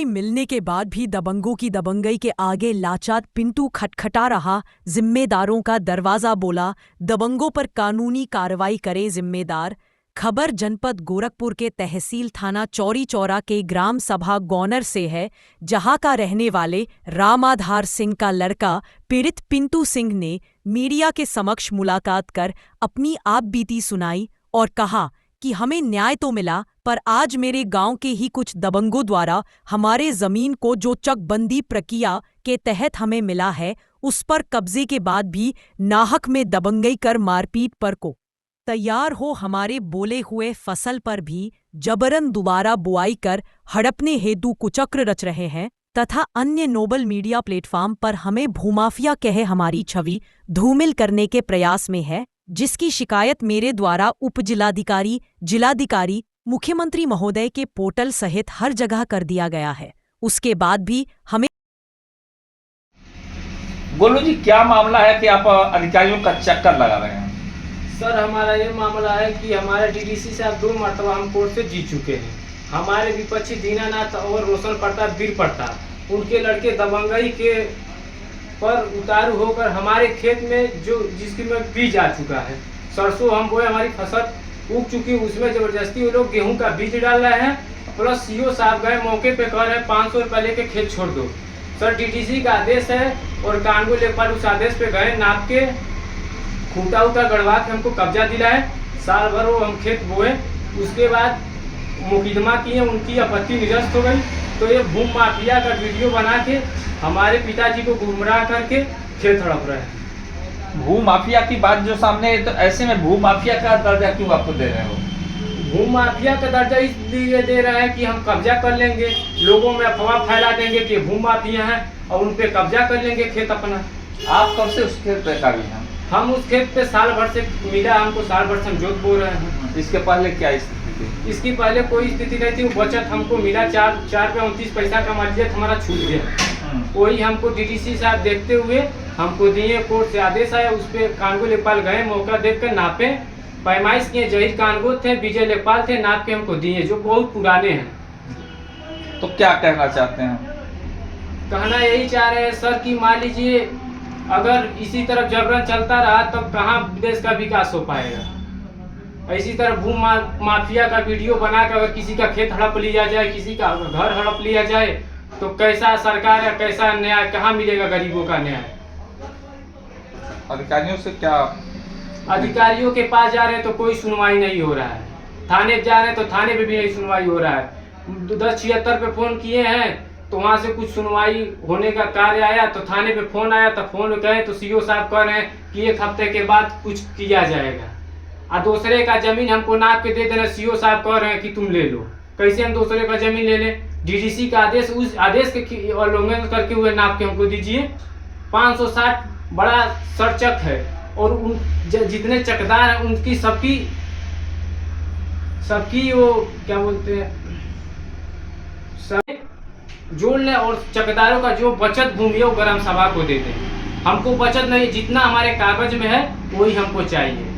मिलने के बाद भी दबंगों की दबंगई के आगे लाचार पिंटू खटखटा रहा। जिम्मेदारों का दरवाजा बोला, दबंगों पर कानूनी कार्रवाई करे जिम्मेदार। खबर जनपद गोरखपुर के तहसील थाना चौरी चौरा के ग्राम सभा गौनर से है, जहां का रहने वाले रामाधार सिंह का लड़का पीड़ित पिंटू सिंह ने मीडिया के समक्ष मुलाकात कर अपनी आप बीती सुनाई और कहा कि हमें न्याय तो मिला, पर आज मेरे गांव के ही कुछ दबंगों द्वारा हमारे जमीन को जो चकबंदी प्रक्रिया के तहत हमें मिला है, उस पर कब्जे के बाद भी नाहक में दबंगई कर मारपीट पर को तैयार हो हमारे बोले हुए फसल पर भी जबरन दोबारा बुआई कर हड़पने हेतु कुचक्र रच रहे हैं तथा अन्य नोबल मीडिया प्लेटफॉर्म पर हमें भूमाफिया कहे हमारी छवि धूमिल करने के प्रयास में है, जिसकी शिकायत मेरे द्वारा उप जिलाधिकारी, जिलाधिकारी, मुख्यमंत्री महोदय के पोर्टल सहित हर जगह कर दिया गया है। उसके बाद भी हमें बोलो जी, क्या मामला है कि आप अधिकारियों का चक्कर लगा रहे हैं? सर, हमारा ये मामला है कि हमारे डीडीसी साहब 2 मरतबा हम कोर्ट से जीत चुके हैं। हमारे विपक्षी दीनानाथ और रोशन प्रताप, वीर प्रताप, उनके लड़के दबंगई के पर उतारू होकर हमारे खेत में जिसकी में बीज आ चुका है, सरसों हम बोए, हमारी फसल उग चुकी, उसमें जबरदस्ती वो लोग गेहूं का बीज डाल रहे हैं। प्लस सीओ साहब गए मौके पे कह रहे हैं 500 रुपये लेके खेत छोड़ दो। सर, डीडीसी का आदेश है और कानून लेखपाल उस आदेश पे गए, नाप के खूंटा उटा गड़वा के हमको कब्जा दिलाए। साल भर वो हम खेत बोए, उसके बाद मुकदमा किए, उनकी आपत्ति निरस्त हो गई। तो ये भूमि माफिया का वीडियो बना के हमारे पिताजी को गुमराह करके खेत हड़प रहे हैं। भू माफिया की बात जो सामने है, तो ऐसे में भू माफिया का दर्जा क्यों आपको दे रहे हो? भू माफिया का दर्जा इसलिए दे रहे हैं कि हम कब्जा कर लेंगे, लोगों में अफवाह फैला देंगे कि भू माफिया हैं और उन पे कब्जा कर लेंगे खेत अपना। आप कब से उस खेत पे काबिज हैं? हम उस खेत पे साल भर से मिला, हमको साल भर से हम जोत बो रहे हैं। इसके पहले क्या स्थिति थी? इसकी पहले कोई स्थिति नहीं थी। वो बचत हमको मिला 4 रुपये 29 पैसा का मर्जियत हमारा छूट गया। वही हमको डीडीसी साहब देखते हुए हमको दिए, कोर्ट से आदेश आया, उस पर कानगो लेखपाल गए, मौका देख कर नापे, पैमाइश किए। जहीर कानगो थे, विजय लेखपाल थे, नाप के हमको दिए, जो बहुत पुराने हैं। तो क्या कहना चाहते हैं? कहना यही चाह रहे हैं सर कि मान लीजिए अगर इसी तरफ जबरन चलता रहा तब कहाँ देश का विकास हो पाएगा। इसी तरह भू माफिया का वीडियो बनाकर अगर किसी का खेत हड़प लिया जाए, किसी का घर हड़प लिया जाए, तो कैसा सरकार है, कैसा न्याय, कहाँ मिलेगा गरीबों का न्याय? अधिकारियों से क्या? अधिकारियों के पास जा रहे हैं तो कोई सुनवाई नहीं हो रहा है, थाने जा रहे हैं तो थाने पे भी नहीं सुनवाई हो रहा है। 1076 पे फोन किए हैं तो वहाँ से कुछ सुनवाई होने का कार्य आया, तो थाने पे फोन आया, तो फोन गए तो सीओ साहब कह रहे हैं कि 1 हफ्ते के बाद कुछ किया जाएगा। और दूसरे का जमीन हमको नाप के दे देना, सीओ साहब कह रहे हैं कि तुम ले लो। कैसे हम दूसरे का जमीन ले लें? डीडीसी का आदेश, उस आदेश के उल्लंघन करके हुए नाप के हमको दीजिए। 560 बड़ा सरचक है और उन जितने चकदार हैं उनकी सबकी वो क्या बोलते हैं, जोड़ लें और चकदारों का जो बचत भूमि है वो ग्राम सभा को दे दें। हमको बचत नहीं, जितना हमारे कागज में है वही हमको चाहिए।